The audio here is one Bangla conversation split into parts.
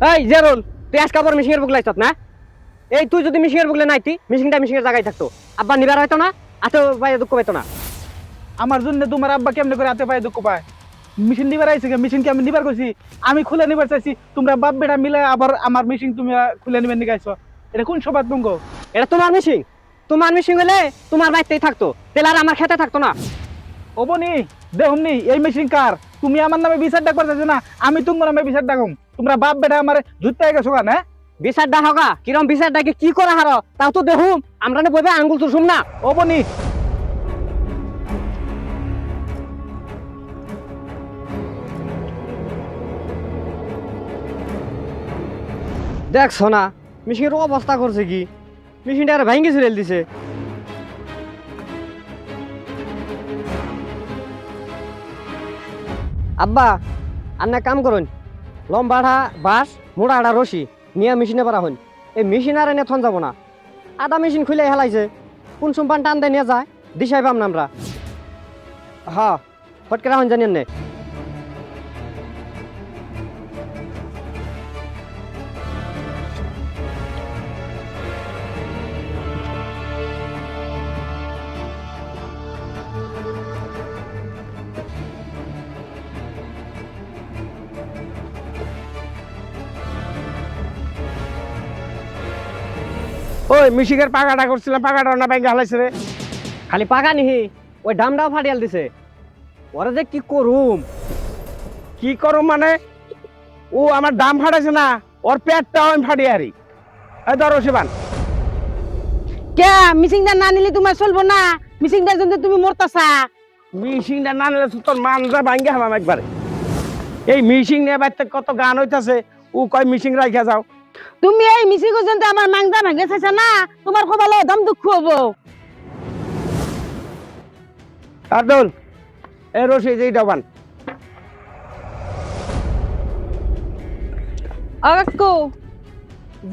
এই জেরুল, তুই আজকে আবার মিশিংয়ের বুক লাইছত না? এই তুই যদি মিশিংয়ের বুকলে নাইতি, মিশিংটা মিশিংয়ের জায়গায় থাকতো। আব্বা নিবার হয়তো না, আতো ভাই দুঃখ পাইতো না। আমার জন্য তোমার আব্বা কেমনে করে হাতে পায়ে দুঃখ পায়? মেশিন নিবার আইছে, মেশিন কি আমি নিবার কইছি? আমি খুলে নিবার চাইছি, তোমরা বাপ বেটা মিলে আবার আমার মেশিন তুমি খুলে নিবার নিগাইছো। এটা কোন সবাদ তুঙ্গ? এটা তোমার মিশিং, তোমার মিশিং হলে তোমার বাড়িতেই থাকতো, তেল আর আমার খেতে থাকতো না। ওবনি দেখুমনি এই মেশিন কার? তুমি আমার নামে বিচার ডাক করতেছো না, আমি তোমার নামে বিচার ডাকুম। তোমরা বাপ বেটা আমার জুতে গেছো না? বিচার ডা হগা কিরম বিচার ডাকে কি করে হারো তাও তো দেখুম। আমরা না বইবে আঙ্গুল চুষুম না। ওবনি দেখছো না মেশিনের অবস্থা করছে কি, মেশিনটা আর ভাঙ্গি ছিড়েল দিছে। আব্বা আর না কাম করুন, লম্বাটা বাস মোড়াটা রশি নিয়ে মেশিনে পারা হন। এই মেশিন আর এনে থন যাব না, আধা মেশিন খুলে হেলাইছে। কোন সুম্পান টান দিয়ে নিয়ে যায় দিশাই পাম না আমরা। হ্যাঁ ফটকে রাখুন জানেন নে। ওই মিশিকের পাকাটা করছিলাম, পাকাটা না ব্যাংকে হালাইছে রে। খালি পাকা নিহি, ওই ডামটাও ফাটিয়াল দিছে। ওরা যে কি করুম। কি করো মানে? ও আমার দাম ফাটাইছে না, ওর পেটটাও আমি ফাটিয়ে হারি। এই ধরো শিবান, কে মিসিংটা না নিলে তোমার চলবো না? মিসিংটার জন্য তুমি মরতাছা। মিশিংটা না নিলে তোর মানটা ভাঙ্গে হামাম একবারে। এই মিশিং নিয়ে বাইতে কত গান হইতাছে, ও কয় মিশিং রাখিয়া যাও। তুমি এই মিসিং পর্যন্ত আমার মাংদা ভেঙে চাইছা না, তোমার কপালে দম দুঃখ হবো। আর দোল এ রশি যেই ডাবান। কাকু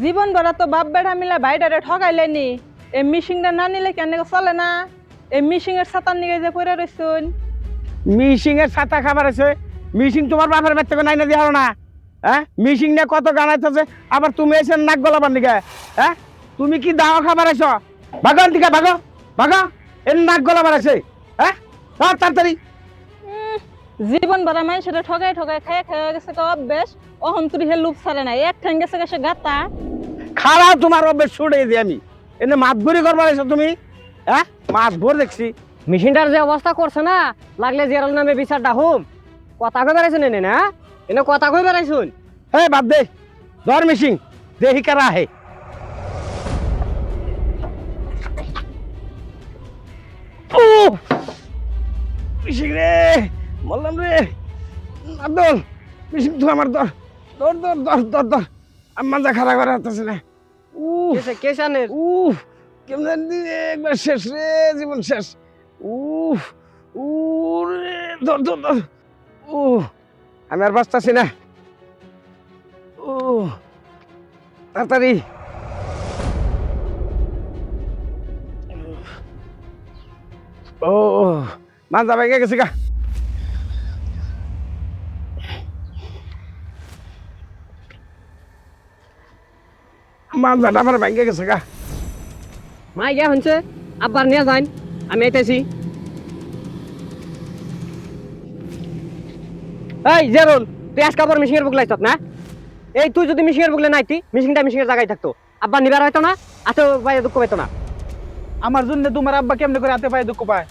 জীবন ভরা তো বাপ বেড়া মিলে বাইরে ঠকাইলেনি। এই মিশিংটা না নিলে কেন চলে না? এই মিশিং এর ছাতার নিয়ে যে পড়ে রইছুন। মিশিং এর ছাতা খাবার আছে, মিশিং তোমার বাপের বাড়ি থেকে নাই না দিয়ে না। হ্যাঁ মিশিং নিয়ে কত গান আইতেছে, আবার তুমি এসে নাক গলাবার দিকে। হ্যাঁ তুমি কি দাওয়া খাবার আইছো? ভাগন দিকে ভাগো ভাগো, এর নাক গলাবার আছে। হ্যাঁ তাড়াতাড়ি। জীবন ভরা মানুষের ঠকাই ঠকাই খাই খাই গেছে তো অভ্যেস। অহন্তরি হে লুপ ছাড়ে নাই, এক ঠ্যাং গেছে গেছে গাতা। খারাপ তোমার অভ্যেস ছুড়ে দিই আমি। এনে মাছ ভরি করবার আইছো তুমি? হ্যাঁ মাছ ভর দেখছি। মেশিনটার যে অবস্থা করছে না, লাগলে জেরাল নামে বিচার ডাহুম। কথা কই বেড়াইছেন এনে না, এনে কথা কই বেড়াইছুন। হ্যাঁ বাদ দে, ধর মিশিং দেখি কারা আহে। ও মিশিং রে, বললাম রে আব্দুল, মিশিং তুই আমার ধর ধর ধর ধর ধর ধর। আমার মাথা খারাপ করে আসতেছে না। কেসে কেসানের কেমন একবার শেষ রে, জীবন শেষ। উফ উ রে, ধর ধর ধর। আমি আর বাঁচতেছি না। তাড়াতাড়ি। ও মাথা ভেঙে গেছে গা। মাথাটা আমার ভেঙে গেছে গা। মাই গিয়া হচ্ছে আব্বার নিয়ে যান, আমি আইতেছি। এই জেরুল, তুই আজকে আবার মিশিংয়ের বুক লাইছত না? এই তুই যদি মিশিংয়ের বুকলে নাইতি, মিশিংটা মিশিংয়ের জায়গায় থাকতো। আব্বা নিবার হয়তো না, আতো ভাই দুঃখ পাইতো না। আমার জন্য তোমার আব্বা কেমনে করে হাতে পায়ে দুঃখ পায়?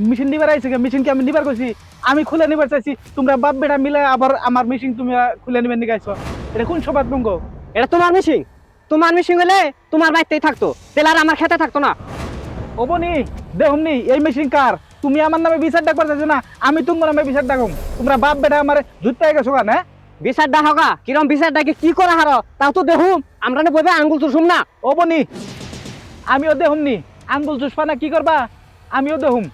মেশিন নিবার আইছে, মেশিন কি আমি নিবার কইছি? আমি খুলে নিবার চাইছি, তোমরা বাপ বেটা মিলে আবার আমার মেশিন তুমি খুলে নিবার নিগাইছো। এটা কোন সবাদ তুঙ্গ? এটা তোমার মিশিং, তোমার মিশিং হলে তোমার বাড়িতেই থাকতো, তেল আর আমার খেতে থাকতো না। ওবনি দেখুমনি এই মেশিন কার? তুমি আমার নামে বিচার ডাক করতেছো না, আমি তোমার নামে বিচার ডাকুম। তোমরা বাপ বেটা আমার জুতে গেছো না? বিচার ডা হগা কিরম বিচার ডাকে কি করে হারো তাও তো দেখুম। আমরা না বইবে আঙ্গুল চুষুম না। ওবনি আমিও দেখুমনি, আঙ্গুল চুষপা না কি করবা? আমিও দেখুম,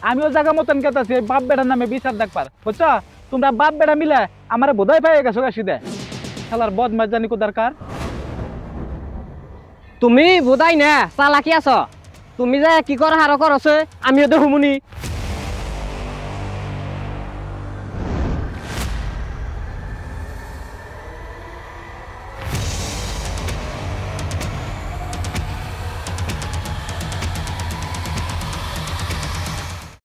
আমিও জায়গা মতন কেতাছি বাপ বেটার নামে বিচার ডাকবার, বুঝছো? তোমরা বাপ বেটা মিলে আমার বোধাই পাই গেছো গাছি দে খেলার বদমাজ জানি কো দরকার। তুমি বোধাই না চালাকি আছো, তুমি যে কি করে হারো করছে আমিও দেখুমুনি।